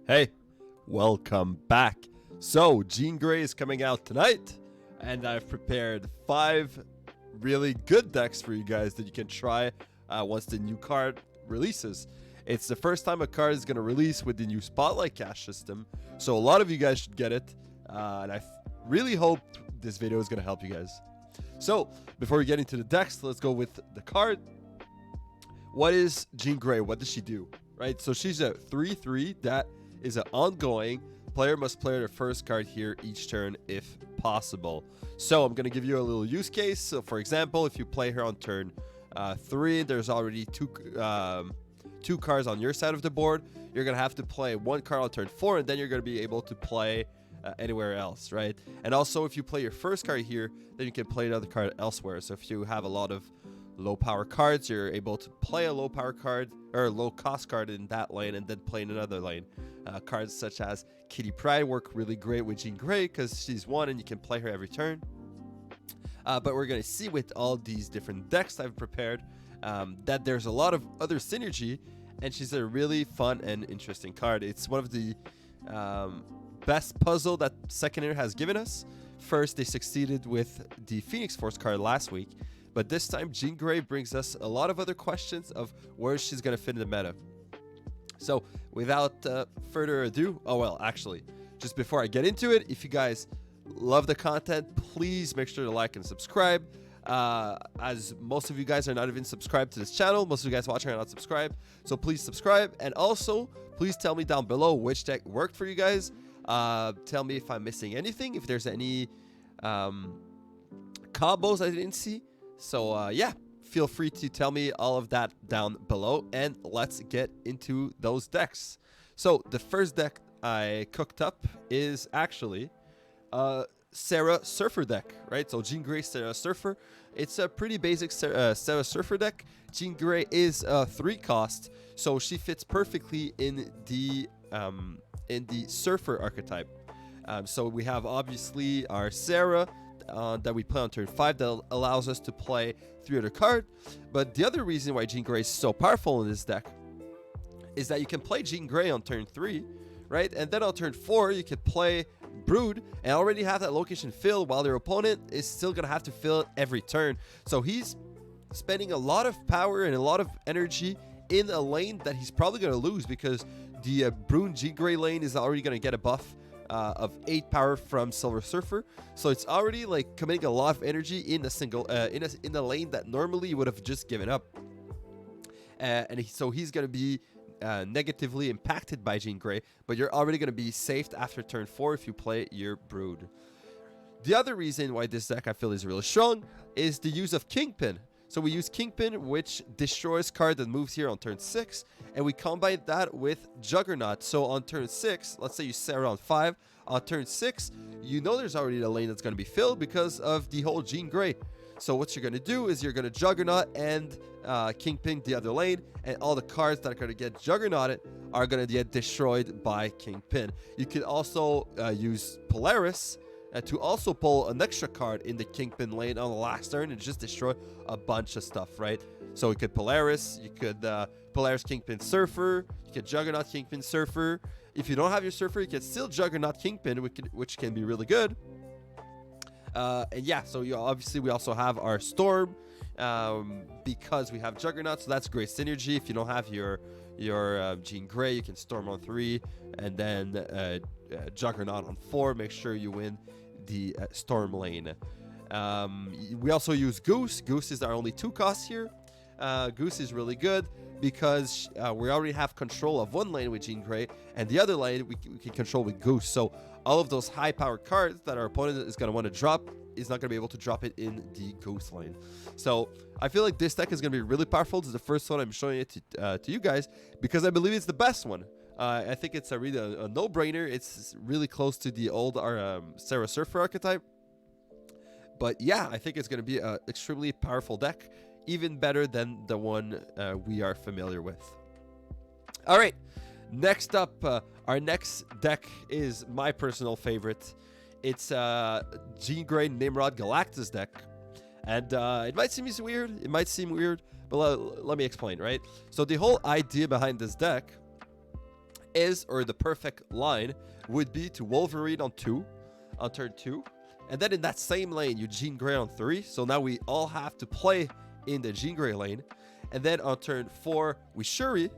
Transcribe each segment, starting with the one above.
Hey, welcome back. So, Jean Grey is coming out tonight, and I've prepared 5 really good decks for you guys that you can try once the new card releases. It's the first time a card is going to release with the new Spotlight Cash system, so a lot of you guys should get it, and I really hope this video is going to help you guys. So, before we get into the decks, let's go with the card. What is Jean Grey? What does she do? Right, so she's a 3/3 that is an ongoing. Player must play their first card here each turn if possible. So I'm going to give you a little use case. So for example, if you play her on turn 3, there's already two cards on your side of the board. You're going to have to play 1 card on turn 4, and then you're going to be able to play anywhere else, right? And also, if you play your first card here, then you can play another card elsewhere. So if you have a lot of low power cards, you're able to play a low power card or a low cost card in that lane and then play in another lane. Cards such as Kitty Pryde work really great with Jean Grey because she's 1 and you can play her every turn. But we're going to see with all these different decks I've prepared that there's a lot of other synergy, and she's a really fun and interesting card. It's one of the best puzzle that Second Air has given us. First, they succeeded with the Phoenix Force card last week, but this time Jean Grey brings us a lot of other questions of where she's going to fit in the meta. So without further ado, actually, just before I get into it, if you guys love the content, please make sure to like and subscribe. As most of you guys are not even subscribed to this channel, most of you guys watching are not subscribed, so please subscribe. And also, please tell me down below which deck worked for you guys. Tell me if I'm missing anything, if there's any combos I didn't see. So yeah, feel free to tell me all of that down below, and let's get into those decks. So the first deck I cooked up is actually Sera Surfer deck, right? So Jean Grey Sera Surfer. It's a pretty basic Sera Surfer deck. Jean Grey is 3 cost, so she fits perfectly in the Surfer archetype. So we have obviously our Sera that we play on turn 5 that allows us to play 3 other cards. But the other reason why Jean Grey is so powerful in this deck is that you can play Jean Grey on turn 3, right? And then on turn 4, you can play Brood and already have that location filled, while their opponent is still going to have to fill it every turn. So he's spending a lot of power and a lot of energy in a lane that he's probably going to lose, because the Brood Jean Grey lane is already going to get a buff of 8 power from Silver Surfer. So it's already like committing a lot of energy in a single in a lane that normally you would have just given up. So he's going to be negatively impacted by Jean Grey, but you're already going to be saved after turn 4 if you play your Brood. The other reason why this deck I feel is really strong is the use of Kingpin. So we use Kingpin, which destroys card that moves here on turn 6, and we combine that with Juggernaut. So on turn 6, let's say you set around 5, on turn 6, you know there's already a lane that's going to be filled because of the whole Jean Grey. So what you're going to do is you're going to Juggernaut and Kingpin the other lane, and all the cards that are going to get Juggernauted are going to get destroyed by Kingpin. You can also use Polaris to also pull an extra card in the Kingpin lane on the last turn and just destroy a bunch of stuff, right? So you could Polaris, you could Polaris Kingpin Surfer, you could Juggernaut Kingpin Surfer. If you don't have your Surfer, you can still Juggernaut Kingpin, which can be really good. And yeah, so we also have our Storm because we have Juggernaut, so that's great synergy. If you don't have your Jean Grey, you can Storm on 3 and then Juggernaut on 4. Make sure you win the Storm lane. We also use Goose. Goose is our only 2 costs here. Goose is really good because we already have control of 1 lane with Jean Grey, and the other lane we can control with Goose. So all of those high powered cards that our opponent is going to want to drop is not going to be able to drop it in the Goose lane. So I feel like this deck is going to be really powerful. This is the first one I'm showing it to you guys because I believe it's the best one. I think it's a really a no-brainer. It's really close to the old Sera Surfer archetype. But yeah, I think it's going to be an extremely powerful deck, even better than the one we are familiar with. All right, next up, our next deck is my personal favorite. It's Jean Grey Nimrod Galactus deck. And it might seem weird, but let me explain, right? So the whole idea behind this deck or the perfect line would be to Wolverine on turn 2. And then in that same lane, you Jean Grey on 3. So now we all have to play in the Jean Grey lane. And then on turn 4, we Shuri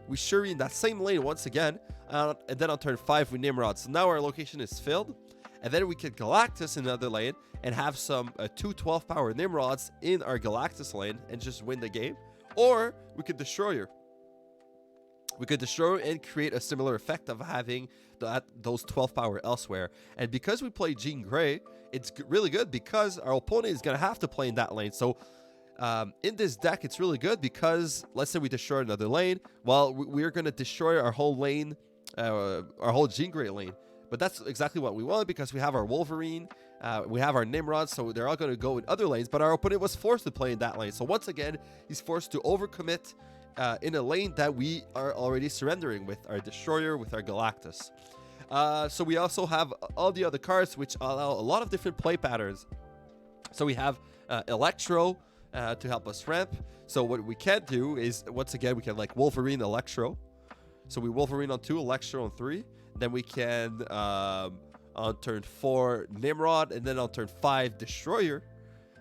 in that same lane once again. And then on turn 5, we Nimrod. So now our location is filled. And then we could Galactus in another lane and have some 2 12-power Nimrods in our Galactus lane and just win the game. Or we could Destroyer. We could Destroy and create a similar effect of having those 12 power elsewhere. And because we play Jean Grey, it's really good because our opponent is going to have to play in that lane. So in this deck, it's really good because let's say we destroy another lane. Well, we're going to destroy our whole lane, our whole Jean Grey lane. But that's exactly what we want because we have our Wolverine, we have our Nimrod, so they're all going to go in other lanes. But our opponent was forced to play in that lane. So once again, he's forced to overcommit in a lane that we are already surrendering with our Destroyer, with our Galactus. So we also have all the other cards which allow a lot of different play patterns. So we have Electro to help us ramp. So what we can do is, once again, we can like Wolverine Electro. So we Wolverine on 2, Electro on 3. Then we can, on turn 4, Nimrod. And then on turn 5, Destroyer.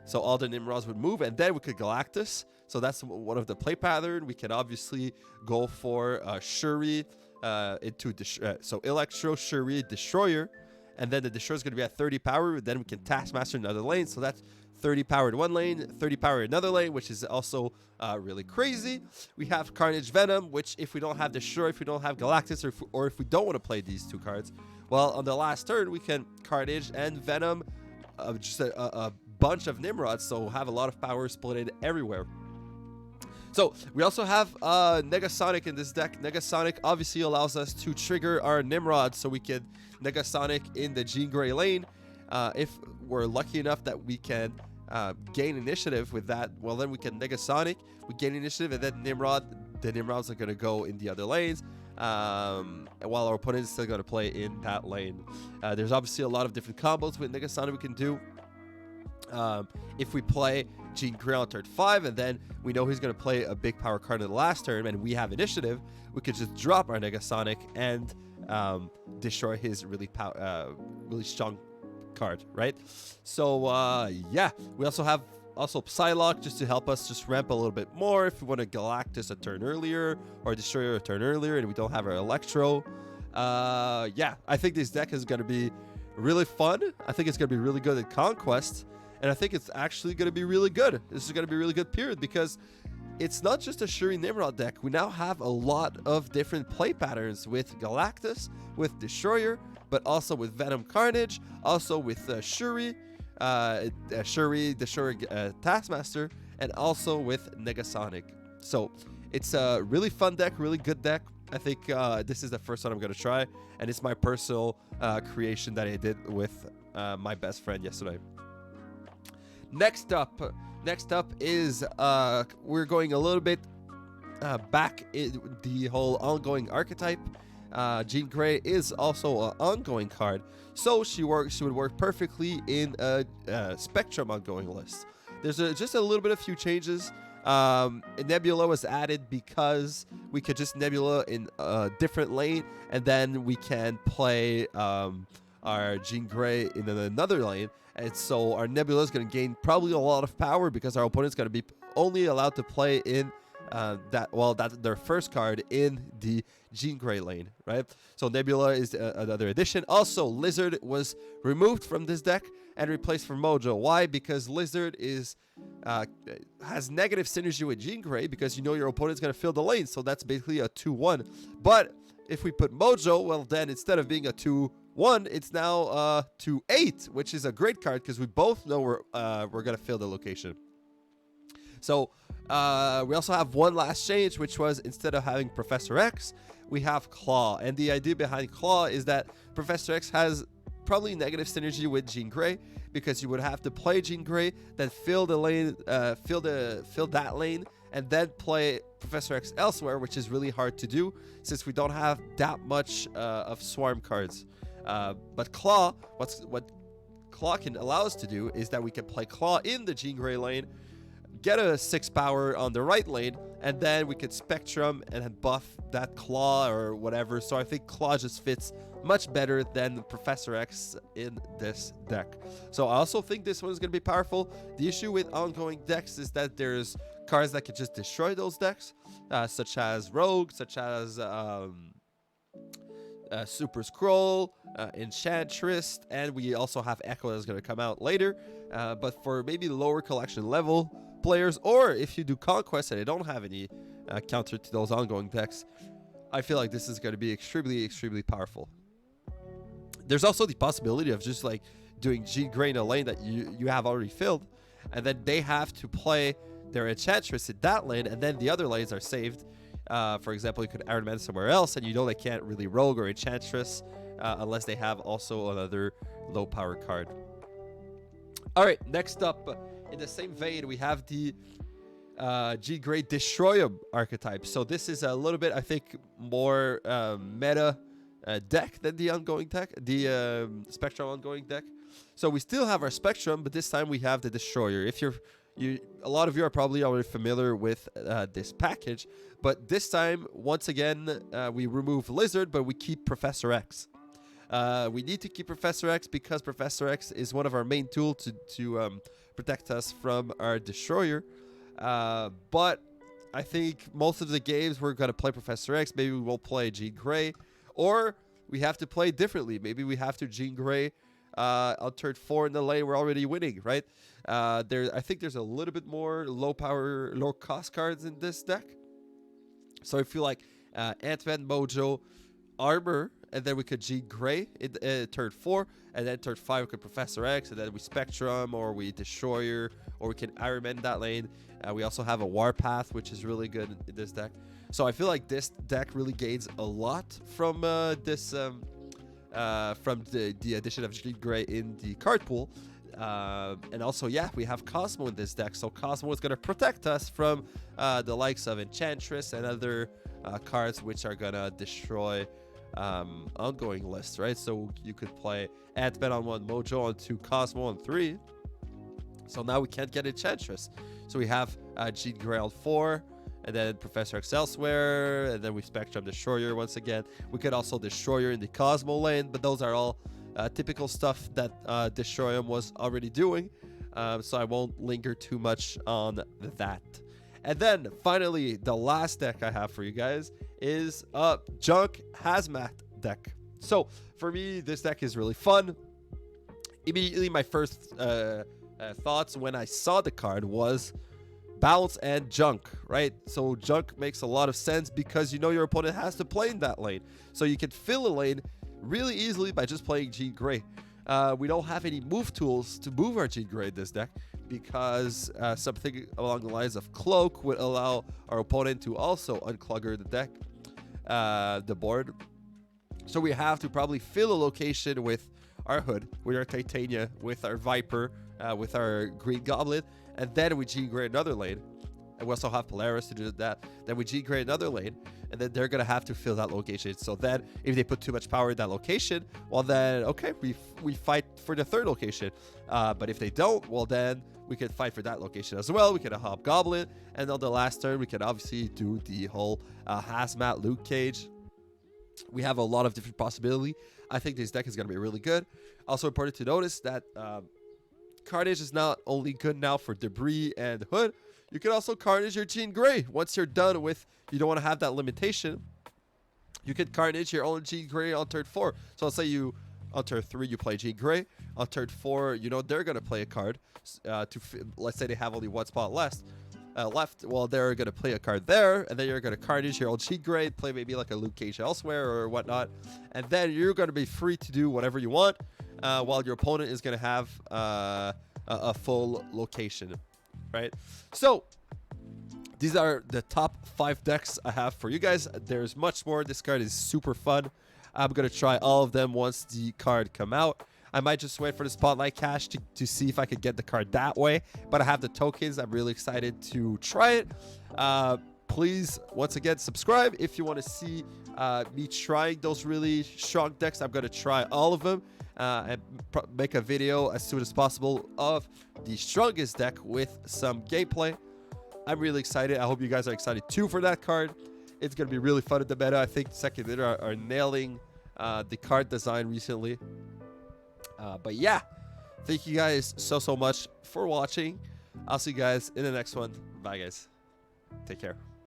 So all the Nimrods would move. And then we could Galactus. So that's one of the play pattern. We can obviously go for Shuri so Electro, Shuri, Destroyer. And then the Destroyer is going to be at 30 power. Then we can Taskmaster another lane. So that's 30 power in one lane, 30 power in another lane, which is also really crazy. We have Carnage Venom, which if we don't have Destroyer, if we don't have Galactus, or if we don't want to play these 2 cards, well, on the last turn, we can Carnage and Venom, just a bunch of Nimrods, so have a lot of power split everywhere. So we also have Negasonic in this deck. Negasonic obviously allows us to trigger our Nimrod, so we can Negasonic in the Jean Grey lane. If we're lucky enough that we can gain initiative with that, well, then we can Negasonic, we gain initiative, and then the Nimrods are going to go in the other lanes, while our opponent is still going to play in that lane. There's obviously a lot of different combos with Negasonic we can do. If we play Jean Grey on turn 5, and then we know he's going to play a big power card in the last turn, and we have initiative, we could just drop our Negasonic and destroy his really strong card, right? So yeah, we also have Psylocke just to help us just ramp a little bit more if we want to Galactus a turn earlier or Destroyer a turn earlier and we don't have our Electro. Yeah, I think this deck is going to be really fun. I think it's going to be really good at Conquest, and I think it's actually going to be really good. This is going to be a really good period because it's not just a Shuri Nimrod deck. We now have a lot of different play patterns with Galactus, with Destroyer, but also with Venom Carnage, also with Shuri, Destroyer Taskmaster, and also with Negasonic. So it's a really fun deck, really good deck. I think this is the first one I'm going to try, and it's my personal creation that I did with my best friend yesterday. Next up is we're going a little bit back in the whole ongoing archetype. Jean Grey is also an ongoing card, so she would work perfectly in a Spectrum ongoing list. There's just a little bit of few changes. Nebula was added because we could just Nebula in a different lane, and then we can play our Jean Grey in another lane. And so our Nebula is going to gain probably a lot of power because our opponent's going to be only allowed to play in that's their first card in the Jean Grey lane, right? So Nebula is another addition. Also, Lizard was removed from this deck and replaced for Mojo. Why? Because Lizard has negative synergy with Jean Grey because you know your opponent's going to fill the lane, so that's basically a 2-1. But if we put Mojo, well, then instead of being a 2-1, it's now 2-8, which is a great card because we both know we're going to fill the location. So we also have one last change, which was instead of having Professor X, we have Claw. And the idea behind Claw is that Professor X has probably negative synergy with Jean Grey because you would have to play Jean Grey, then fill the lane, fill that lane, and then play Professor X elsewhere, which is really hard to do since we don't have that much of Swarm cards. But Claw, what Claw can allow us to do is that we can play Claw in the Jean Grey lane, get a 6 power on the right lane, and then we could Spectrum and then buff that Claw or whatever. So I think Claw just fits much better than Professor X in this deck. So I also think this one's going to be powerful. The issue with ongoing decks is that there's cards that can just destroy those decks, such as Rogue, such as Super Scroll, Enchantress, and we also have Echo that's going to come out later. But for maybe lower collection level players, or if you do Conquest and they don't have any counter to those ongoing decks, I feel like this is going to be extremely, extremely powerful. There's also the possibility of just like doing Jean Grey in a lane that you have already filled, and then they have to play their Enchantress in that lane, and then the other lanes are saved. For example, you could Iron Man somewhere else, and you know they can't really Rogue or Enchantress unless they have also another low power card. All right, next up, in the same vein, we have the Jean Grey Destroyum archetype. So this is a little bit, I think, more meta deck than the ongoing deck, the Spectrum ongoing deck. So we still have our Spectrum, but this time we have the Destroyer. If a lot of you are probably already familiar with this package, but this time, once again, we remove Lizard, but we keep Professor X. We need to keep Professor X because Professor X is one of our main tools to protect us from our Destroyer. But I think most of the games we're going to play Professor X. Maybe we won't play Jean Grey, or we have to play differently. Maybe we have to Jean Grey on turn 4 in the lane. We're already winning, right? I think there's a little bit more low power, low cost cards in this deck. So I feel like Ant-Man, Mojo, Armor, and then we could Jean Grey in turn 4, and then turn 5 we could Professor X, and then we Spectrum, or we Destroyer, or we can Iron Man that lane. We also have a Warpath, which is really good in this deck. So I feel like this deck really gains a lot from the addition of Jean Grey in the card pool. And also, yeah, we have Cosmo in this deck. So Cosmo is going to protect us from the likes of Enchantress and other cards which are going to destroy ongoing lists, right? So you could play Ant-Man on 1, Mojo on 2, Cosmo on 3. So now we can't get Enchantress. So we have Jean Grey on 4, and then Professor X elsewhere, and then we Spectrum Destroyer once again. We could also Destroyer in the Cosmo lane, but those are all typical stuff that Destroyum was already doing. So I won't linger too much on that. And then finally, the last deck I have for you guys is a Junk Hazmat deck. So for me, this deck is really fun. Immediately, my first thoughts when I saw the card was bounce and junk, right? So junk makes a lot of sense because you know your opponent has to play in that lane. So you can fill a lane really easily by just playing Jean Grey. We don't have any move tools to move our Jean Grey in this deck because something along the lines of Cloak would allow our opponent to also unclugger the deck, the board. So we have to probably fill a location with our Hood, with our Titania, with our Viper, with our Green Goblin, and then we Jean Grey another lane. And we also have Polaris to do that. Then we Jean Grey another lane, and then they're gonna have to fill that location. So then, if they put too much power in that location, well then, okay, we fight for the third location. But if they don't, well then we can fight for that location as well. We can Hobgoblin, and on the last turn, we can obviously do the whole Hazmat Luke Cage. We have a lot of different possibility. I think this deck is gonna be really good. Also important to notice that Carnage is not only good now for Debris and Hood. You can also Carnage your Jean Grey. Once you're done with, you don't want to have that limitation, you can Carnage your own Jean Grey on turn 4. So let's say you, on turn 3, you play Jean Grey. On turn 4, you know they're going to play a card. Let's say they have only one spot left. Well, they're going to play a card there, and then you're going to Carnage your own Jean Grey, play maybe like a Luke Cage elsewhere or whatnot. And then you're going to be free to do whatever you want, while your opponent is going to have a full location. Right, so these are the top 5 decks I have for you guys. There's much more. This card is super fun. I'm gonna try all of them once the card come out. I might just wait for the Spotlight Cash to see if I could get the card that way, but I have the tokens. I'm really excited to try it. Please, once again, subscribe if you want to see me trying those really strong decks. I'm gonna try all of them. And make a video as soon as possible of the strongest deck with some gameplay. I'm really excited. I hope you guys are excited too for that card. It's going to be really fun at the meta. I think Second Litter are nailing the card design recently. But yeah, thank you guys so much for watching. I'll see you guys in the next one. Bye, guys. Take care.